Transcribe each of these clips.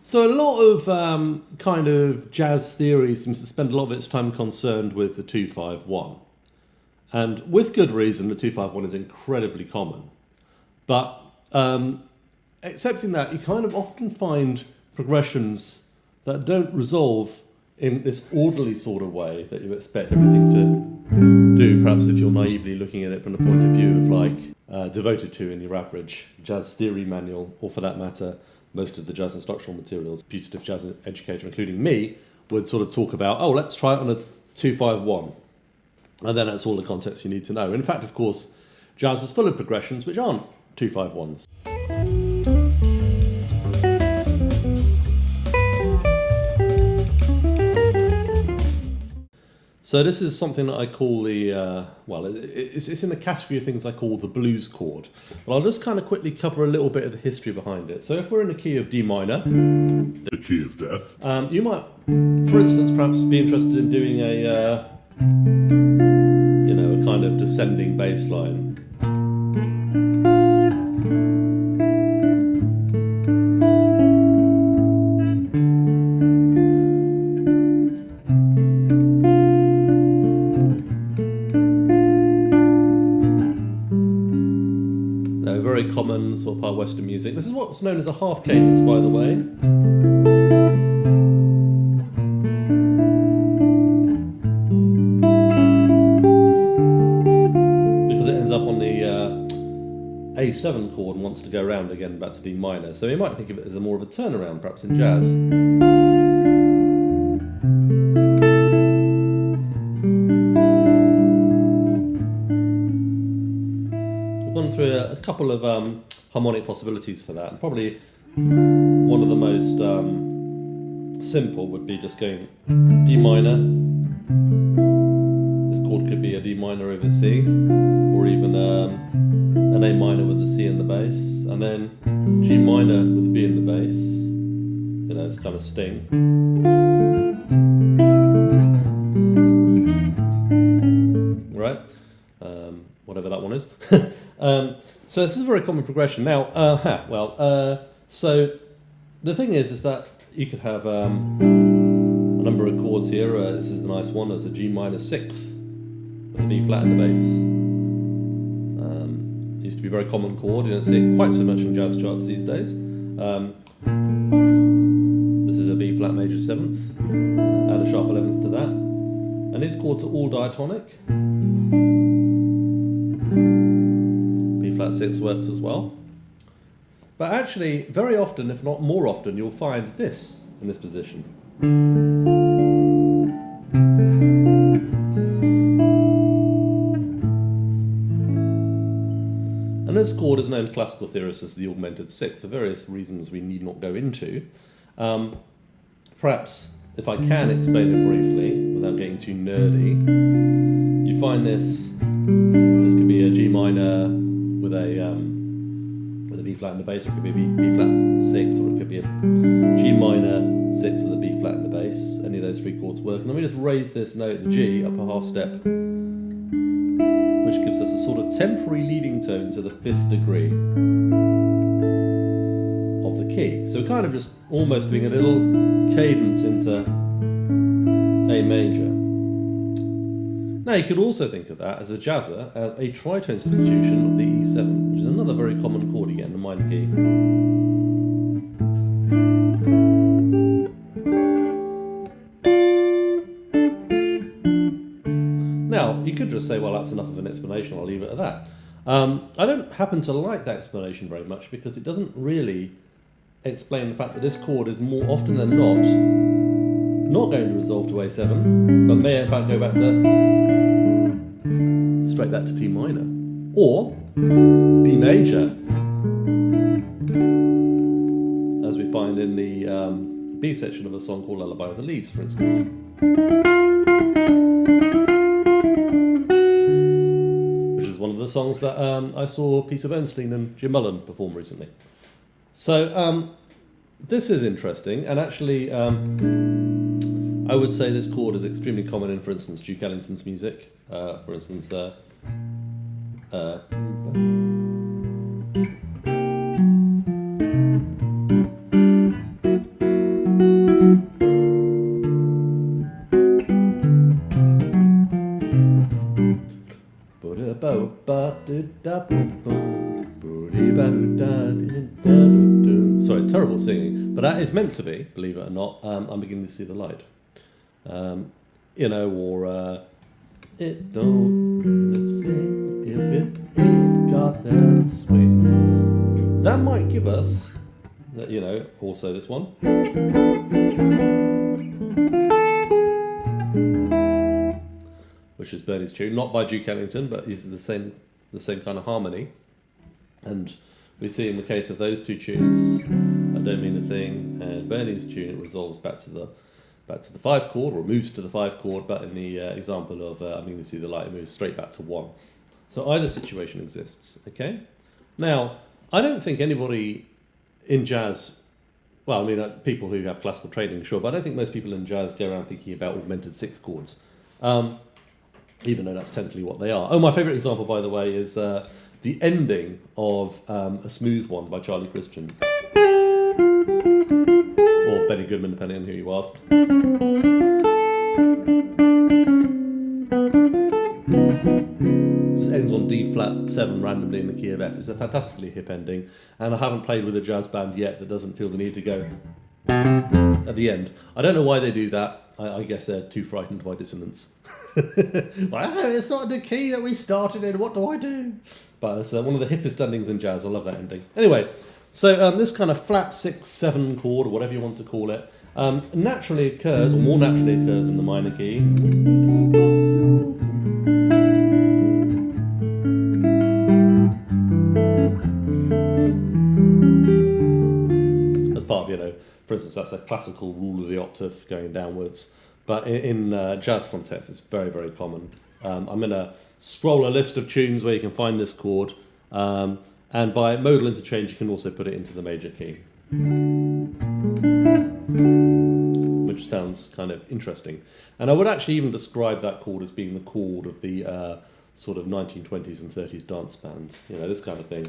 So a lot of kind of jazz theory seems to spend a lot of its time concerned with the 2-5-1. And with good reason, the 2-5-1 is incredibly common. But accepting that, you kind of often find progressions that don't resolve in this orderly sort of way that you expect everything to do, perhaps if you're naively looking at it from the point of view of like devoted to in your average jazz theory manual, or for that matter, most of the jazz instructional materials. Putative jazz educator, including me, would sort of talk about, oh, let's try it on a 2-5-1. And then that's all the context you need to know. In fact, of course, jazz is full of progressions which aren't 2-5-1s. So this is something that I call the, it's in the category of things I call the blues chord. But I'll just kind of quickly cover a little bit of the history behind it. So if we're in the key of D minor, the key of death, you might, for instance, perhaps be interested in doing a kind of descending bass line. Very common sort of part of Western music. This is what's known as a half cadence, by the way. Because it ends up on the A7 chord and wants to go around again back to D minor. So you might think of it as a more of a turnaround, perhaps in jazz. Through a couple of harmonic possibilities for that, and probably one of the most simple would be just going D minor. This chord could be a D minor over C, or even an A minor with a C in the bass, and then G minor with a B in the bass. You know, it's kind of sting. Right? Whatever that one is. So this is a very common progression. Now, so the thing is that you could have a number of chords here. This is the nice one. There's a G minor 6th with a B flat in the bass. It used to be a very common chord. You don't see it quite so much in jazz charts these days. This is a B flat major 7th. Add a sharp 11th to that. And these chords are all diatonic. Flat 6 works as well. But actually, very often, if not more often, you'll find this in this position. And this chord is known to classical theorists as the augmented sixth for various reasons we need not go into. Perhaps, if I can explain it briefly, without getting too nerdy, you find this could be a G minor with a B flat in the bass, or it could be a B flat 6th, or it could be a G minor 6th with a B flat in the bass. Any of those three chords work. And then we just raise this note, the G, up a half step, which gives us a sort of temporary leading tone to the 5th degree of the key. So we're kind of just almost doing a little cadence into A major. Now you could also think of that as a jazzer, as a tritone substitution of the E7, which is another very common chord you get in the minor key. Now, you could just say, well, that's enough of an explanation, I'll leave it at that. I don't happen to like that explanation very much, because it doesn't really explain the fact that this chord is more often than not going to resolve to A7, but may in fact go back to straight back to D minor, or D major, as we find in the B section of a song called Lullaby with the Leaves, for instance. Which is one of the songs that I saw Peter Bernstein and Jim Mullen perform recently. So this is interesting, and actually I would say this chord is extremely common in, for instance, Duke Ellington's music. For instance, Sorry, terrible singing, but that is meant to be, believe it or not. I'm beginning to see the light. Or it don't mean a thing if it ain't got that swing. That might give us, also this one. Which is Bernie's tune, not by Duke Ellington, but uses the same kind of harmony. And we see in the case of those two tunes, I Don't Mean a Thing, and Bernie's tune, it resolves back to the 5 chord, or moves to the 5 chord, but in the example of I'm going to see the light, it moves straight back to 1. So either situation exists, okay? Now, I don't think anybody in jazz, people who have classical training, sure, but I don't think most people in jazz go around thinking about augmented 6th chords, even though that's technically what they are. Oh, my favourite example, by the way, is the ending of A Smooth One by Charlie Christian. Or Benny Goodman, depending on who you ask. Just ends on D flat 7 randomly in the key of F. It's a fantastically hip ending, and I haven't played with a jazz band yet that doesn't feel the need to go at the end. I don't know why they do that. I guess they're too frightened by dissonance. It's not the key that we started in, what do I do? But it's one of the hippest endings in jazz. I love that ending. Anyway, so this kind of flat 6-7 chord, or whatever you want to call it, naturally occurs, or more naturally occurs in the minor key. As part of, for instance, that's a classical rule of the octave going downwards. But in jazz context, it's very, very common. I'm going to scroll a list of tunes where you can find this chord. And by modal interchange, you can also put it into the major key. Which sounds kind of interesting. And I would actually even describe that chord as being the chord of the sort of 1920s and 30s dance bands. This kind of thing.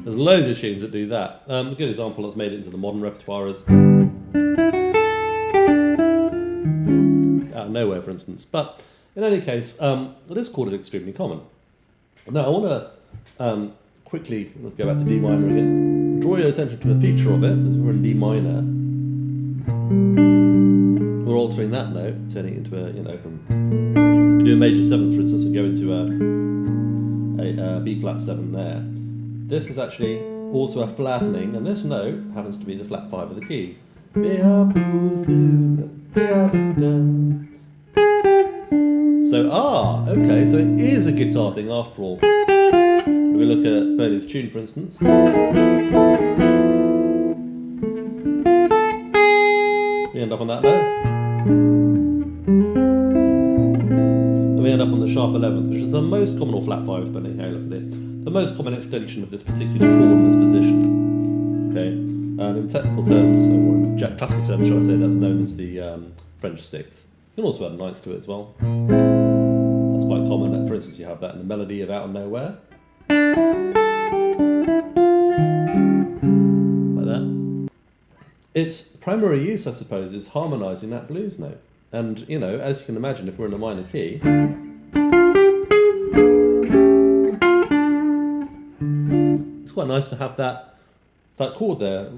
There's loads of tunes that do that. A good example that's made it into the modern repertoire is Out of Nowhere, for instance. But in any case, this chord is extremely common. Now, I want to quickly, let's go back to D minor again, draw your attention to a feature of it. As we're in D minor, we're altering that note, turning it into we do a major 7th, for instance, and go into a B flat 7 there. This is actually also a flattening, and this note happens to be the flat 5 of the key. So, okay, so it is a guitar thing after all. When we look at Bernie's tune, for instance. We end up on that note. And we end up on the sharp 11th, which is the most common, or flat 5, depending how you look at it. The most common extension of this particular chord in this position. Okay, in technical terms, or in classical terms, shall I say, that's known as the French 6th. You can also add a 9th to it as well. That's quite common. For instance, you have that in the melody of Out of Nowhere. Like that. Its primary use, I suppose, is harmonising that blues note. And, as you can imagine, if we're in a minor key, it's quite nice to have that chord there.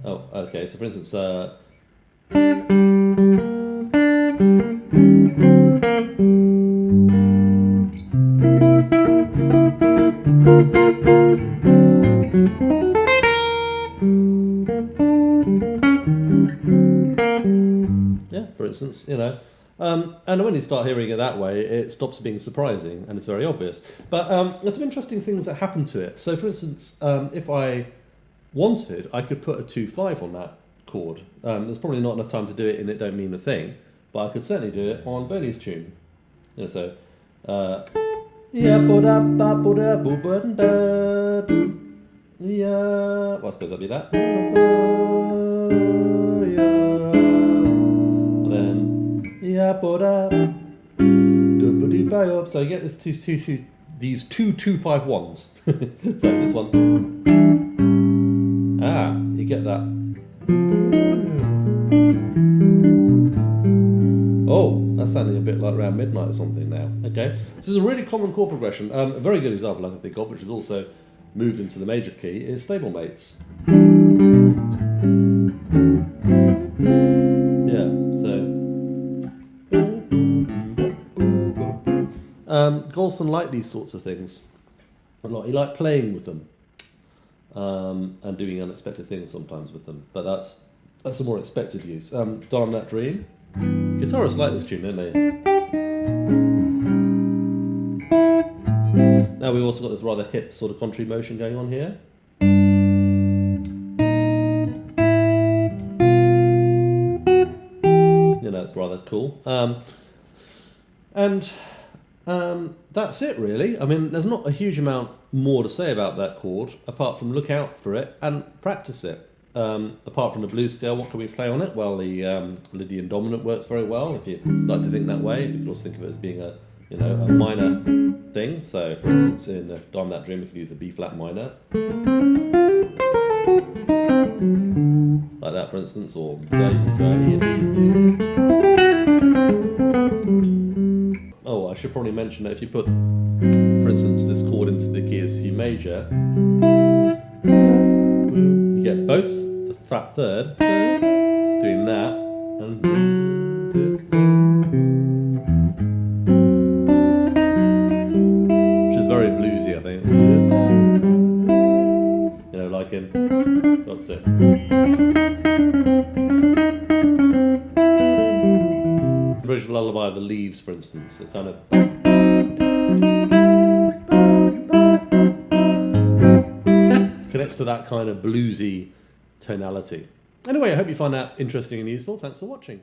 Oh, okay, so for instance, for instance, and when you start hearing it that way, it stops being surprising and it's very obvious. But there's some interesting things that happen to it. So, for instance, if I wanted, I could put a 2-5 on that chord. There's probably not enough time to do it in It Don't Mean a Thing, but I could certainly do it on Bernie's tune. So, well, I suppose that'd be that. And then, so you get these two 2-5-1s. So this one. you get that. Oh, that's sounding a bit like around midnight or something now. Okay, this is a really common chord progression. A very good example I can think of, which is also moved into the major key, is stablemates. Yeah, so. Golson liked these sorts of things a lot. He liked playing with them and doing unexpected things sometimes with them. But that's a more expected use. Darn That Dream. Guitarists like this tune, don't they? Now we've also got this rather hip sort of contrary motion going on here. You know, it's rather cool. That's it really. I mean, there's not a huge amount more to say about that chord, apart from look out for it and practice it. Apart from the blues scale, what can we play on it? Well, the Lydian dominant works very well, if you like to think that way. You can also think of it as being a minor thing. So, for instance, in Darn That Dream, we could use a B flat minor, like that, for instance, or oh, I should probably mention that if you put, for instance, this chord into the key of C major, you get both the flat third doing that, and which is very bluesy, I think. You know, like in, what's it? British Lullaby of the Leaves, for instance, that kind of connects to that kind of bluesy tonality. Anyway, I hope you find that interesting and useful. Thanks for watching.